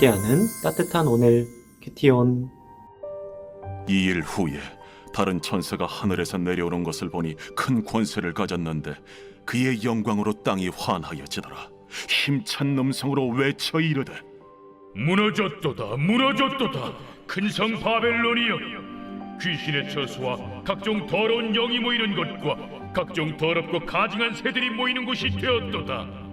함께하는 따뜻한 오늘 큐티온. 2일 후에 다른 천사가 하늘에서 내려오는 것을 보니 큰 권세를 가졌는데 그의 영광으로 땅이 환하여지더라. 힘찬 음성으로 외쳐 이르되 무너졌도다 무너졌도다 큰 성 바벨론이여, 귀신의 처소와 각종 더러운 영이 모이는 곳과 각종 더럽고 가증한 새들이 모이는 곳이 되었도다.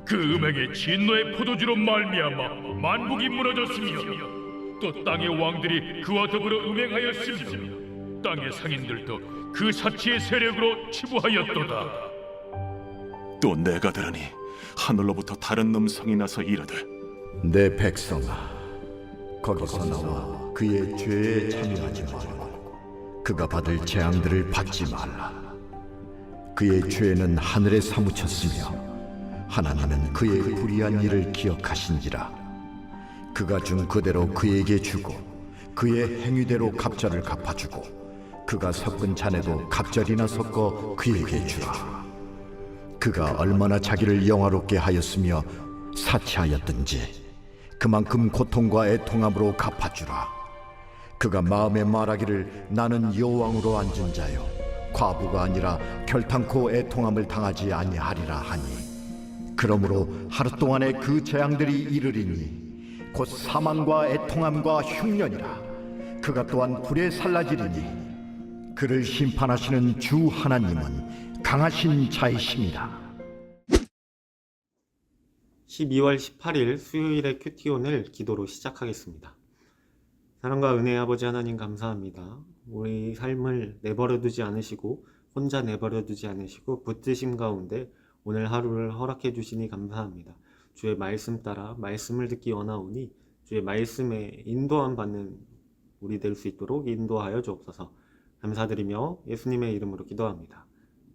그 음행의 진노의 포도주로 말미암아 만국이 무너졌으며 또 땅의 왕들이 그와 더불어 음행하였으며 땅의 상인들도 그 사치의 세력으로 치부하였도다. 또 내가 들으니 하늘로부터 다른 음성이 나서 이르되 내 백성아, 거기서 나와 그의 죄에 참여하지 말고 그가 받을 재앙들을 받지 말라. 그의 죄는 하늘에 사무쳤으며 하나님은 그의 불의한 일을 기억하신지라. 그가 준 그대로 그에게 주고 그의 행위대로 갑절을 갚아주고 그가 섞은 잔에도 갑절이나 섞어 그에게 주라. 그가 얼마나 자기를 영화롭게 하였으며 사치하였든지 그만큼 고통과 애통함으로 갚아주라. 그가 마음에 말하기를 나는 여호왕으로 앉은 자요 과부가 아니라 결탄코 애통함을 당하지 아니하리라 하니, 그러므로 하루 동안에 그 재앙들이 이르리니 곧 사망과 애통함과 흉년이라. 그가 또한 불에 살라지리니 그를 심판하시는 주 하나님은 강하신 자이십니다. 12월 18일 수요일의 큐티온을 기도로 시작하겠습니다. 사랑과 은혜의 아버지 하나님, 감사합니다. 우리 삶을 내버려 두지 않으시고 혼자 내버려 두지 않으시고 붙드심 가운데 오늘 하루를 허락해 주시니 감사합니다. 주의 말씀 따라 말씀을 듣기 원하오니 주의 말씀에 인도함 받는 우리 될 수 있도록 인도하여 주옵소서. 감사드리며 예수님의 이름으로 기도합니다.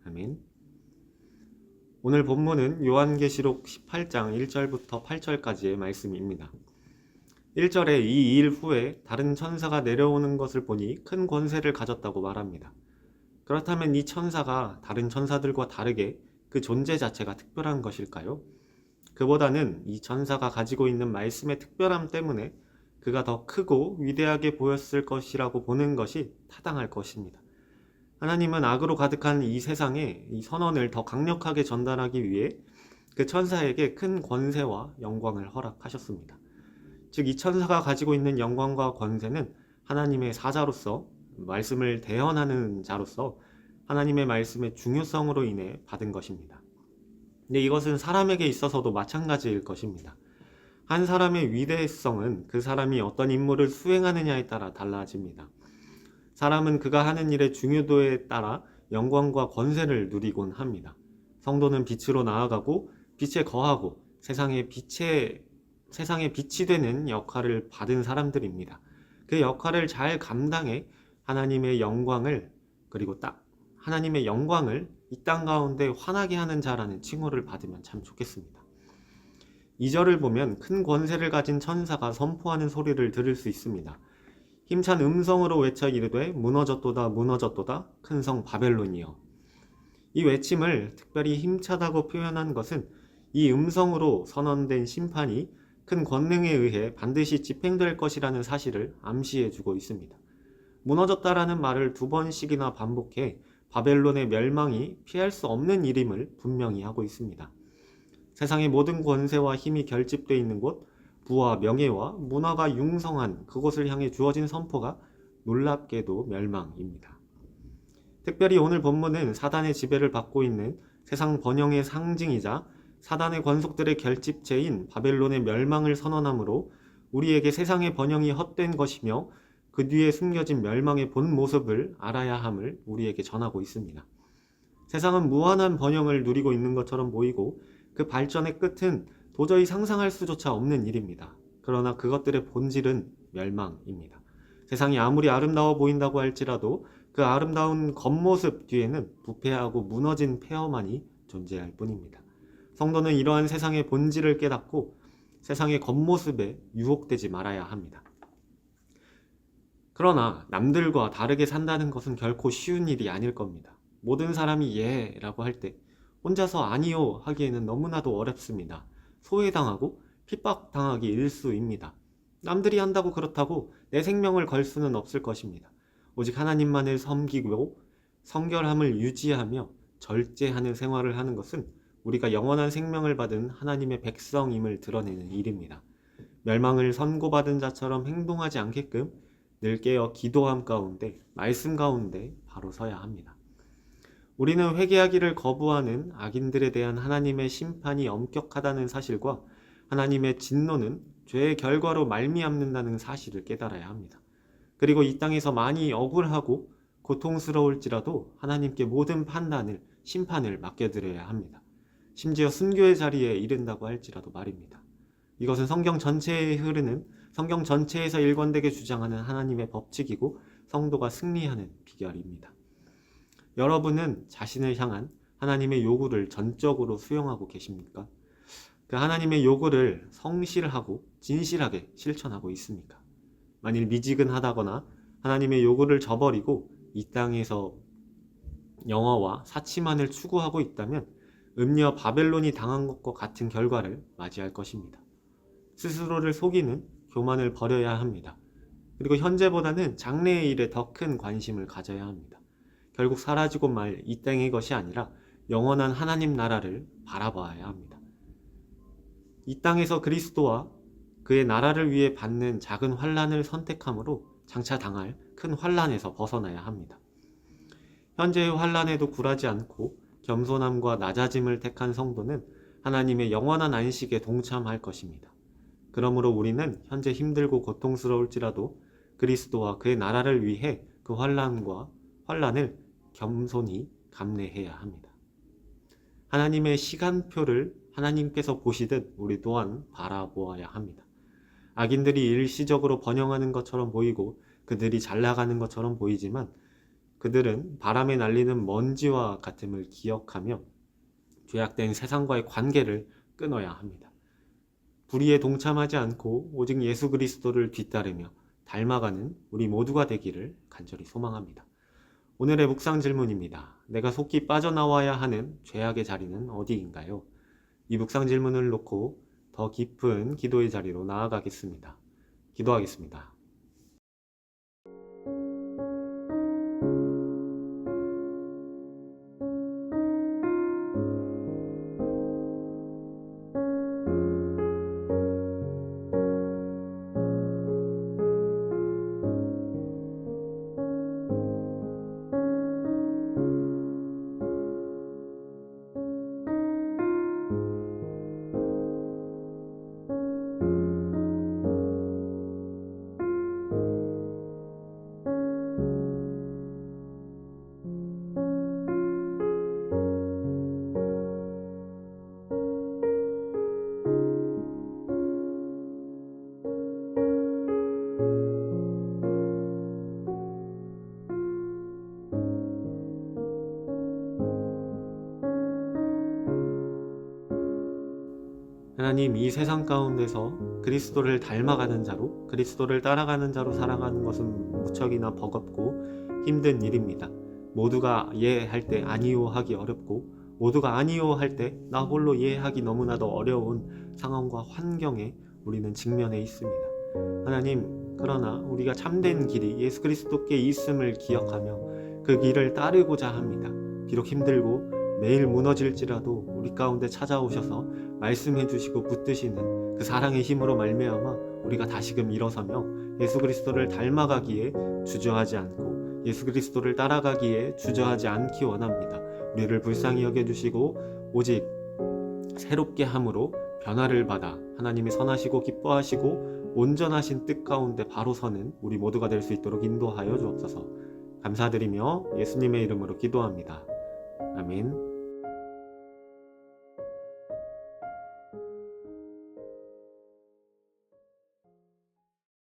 아멘. 오늘 본문은 요한계시록 18장 1절부터 8절까지의 말씀입니다. 1절에 이 일 후에 다른 천사가 내려오는 것을 보니 큰 권세를 가졌다고 말합니다. 그렇다면 이 천사가 다른 천사들과 다르게 그 존재 자체가 특별한 것일까요? 그보다는 이 천사가 가지고 있는 말씀의 특별함 때문에 그가 더 크고 위대하게 보였을 것이라고 보는 것이 타당할 것입니다. 하나님은 악으로 가득한 이 세상에 이 선언을 더 강력하게 전달하기 위해 그 천사에게 큰 권세와 영광을 허락하셨습니다. 즉, 이 천사가 가지고 있는 영광과 권세는 하나님의 사자로서, 말씀을 대언하는 자로서 하나님의 말씀의 중요성으로 인해 받은 것입니다. 근데 이것은 사람에게 있어서도 마찬가지일 것입니다. 한 사람의 위대성은 그 사람이 어떤 임무를 수행하느냐에 따라 달라집니다. 사람은 그가 하는 일의 중요도에 따라 영광과 권세를 누리곤 합니다. 성도는 빛으로 나아가고 빛에 거하고 세상의 빛이 되는 역할을 받은 사람들입니다. 그 역할을 잘 감당해 하나님의 영광을, 그리고 하나님의 영광을 이 땅 가운데 환하게 하는 자라는 칭호를 받으면 참 좋겠습니다. 2절을 보면 큰 권세를 가진 천사가 선포하는 소리를 들을 수 있습니다. 힘찬 음성으로 외쳐 이르되 무너졌도다 무너졌도다 큰 성 바벨론이여. 이 외침을 특별히 힘차다고 표현한 것은 이 음성으로 선언된 심판이 큰 권능에 의해 반드시 집행될 것이라는 사실을 암시해주고 있습니다. 무너졌다라는 말을 2번씩이나 반복해 바벨론의 멸망이 피할 수 없는 일임을 분명히 하고 있습니다. 세상의 모든 권세와 힘이 결집되어 있는 곳, 부와 명예와 문화가 융성한 그곳을 향해 주어진 선포가 놀랍게도 멸망입니다. 특별히 오늘 본문은 사단의 지배를 받고 있는 세상 번영의 상징이자 사단의 권속들의 결집체인 바벨론의 멸망을 선언하므로 우리에게 세상의 번영이 헛된 것이며 그 뒤에 숨겨진 멸망의 본 모습을 알아야 함을 우리에게 전하고 있습니다. 세상은 무한한 번영을 누리고 있는 것처럼 보이고 그 발전의 끝은 도저히 상상할 수조차 없는 일입니다. 그러나 그것들의 본질은 멸망입니다. 세상이 아무리 아름다워 보인다고 할지라도 그 아름다운 겉모습 뒤에는 부패하고 무너진 폐허만이 존재할 뿐입니다. 성도는 이러한 세상의 본질을 깨닫고 세상의 겉모습에 유혹되지 말아야 합니다. 그러나 남들과 다르게 산다는 것은 결코 쉬운 일이 아닐 겁니다. 모든 사람이 예 라고 할 때 혼자서 아니요 하기에는 너무나도 어렵습니다. 소외당하고 핍박당하기 일쑤입니다. 남들이 한다고 그렇다고 내 생명을 걸 수는 없을 것입니다. 오직 하나님만을 섬기고 성결함을 유지하며 절제하는 생활을 하는 것은 우리가 영원한 생명을 받은 하나님의 백성임을 드러내는 일입니다. 멸망을 선고받은 자처럼 행동하지 않게끔 늘 깨어 기도함 가운데, 말씀 가운데 바로 서야 합니다. 우리는 회개하기를 거부하는 악인들에 대한 하나님의 심판이 엄격하다는 사실과 하나님의 진노는 죄의 결과로 말미암는다는 사실을 깨달아야 합니다. 그리고 이 땅에서 많이 억울하고 고통스러울지라도 하나님께 모든 판단을, 심판을 맡겨드려야 합니다. 심지어 순교의 자리에 이른다고 할지라도 말입니다. 이것은 성경 전체에 흐르는, 성경 전체에서 일관되게 주장하는 하나님의 법칙이고 성도가 승리하는 비결입니다. 여러분은 자신을 향한 하나님의 요구를 전적으로 수용하고 계십니까? 그 하나님의 요구를 성실하고 진실하게 실천하고 있습니까? 만일 미지근하다거나 하나님의 요구를 저버리고 이 땅에서 영화와 사치만을 추구하고 있다면 음녀 바벨론이 당한 것과 같은 결과를 맞이할 것입니다. 스스로를 속이는 교만을 버려야 합니다. 그리고 현재보다는 장래의 일에 더 큰 관심을 가져야 합니다. 결국 사라지고 말 이 땅의 것이 아니라 영원한 하나님 나라를 바라봐야 합니다. 이 땅에서 그리스도와 그의 나라를 위해 받는 작은 환난을 선택함으로 장차 당할 큰 환난에서 벗어나야 합니다. 현재의 환난에도 굴하지 않고 겸손함과 낮아짐을 택한 성도는 하나님의 영원한 안식에 동참할 것입니다. 그러므로 우리는 현재 힘들고 고통스러울지라도 그리스도와 그의 나라를 위해 그 환난을 겸손히 감내해야 합니다. 하나님의 시간표를 하나님께서 보시듯 우리 또한 바라보아야 합니다. 악인들이 일시적으로 번영하는 것처럼 보이고 그들이 잘 나가는 것처럼 보이지만 그들은 바람에 날리는 먼지와 같음을 기억하며 죄악된 세상과의 관계를 끊어야 합니다. 불의에 동참하지 않고 오직 예수 그리스도를 뒤따르며 닮아가는 우리 모두가 되기를 간절히 소망합니다. 오늘의 묵상 질문입니다. 내가 속히 빠져나와야 하는 죄악의 자리는 어디인가요? 이 묵상 질문을 놓고 더 깊은 기도의 자리로 나아가겠습니다. 기도하겠습니다. 하나님, 이 세상 가운데서 그리스도를 닮아가는 자로, 그리스도를 따라가는 자로 살아가는 것은 무척이나 버겁고 힘든 일입니다. 모두가 예할 때 아니요 하기 어렵고 모두가 아니요 할 때 나 홀로 이해하기 너무나도 어려운 상황과 환경에 우리는 직면해 있습니다. 하나님, 그러나 우리가 참된 길이 예수 그리스도께 있음을 기억하며 그 길을 따르고자 합니다. 비록 힘들고 매일 무너질지라도 우리 가운데 찾아오셔서 말씀해 주시고 붙드시는 그 사랑의 힘으로 말미암아 우리가 다시금 일어서며 예수 그리스도를 닮아가기에 주저하지 않고 예수 그리스도를 따라가기에 주저하지 않기 원합니다. 우리를 불쌍히 여겨주시고 오직 새롭게 함으로 변화를 받아 하나님의 선하시고 기뻐하시고 온전하신 뜻 가운데 바로 서는 우리 모두가 될 수 있도록 인도하여 주옵소서. 감사드리며 예수님의 이름으로 기도합니다. 아멘.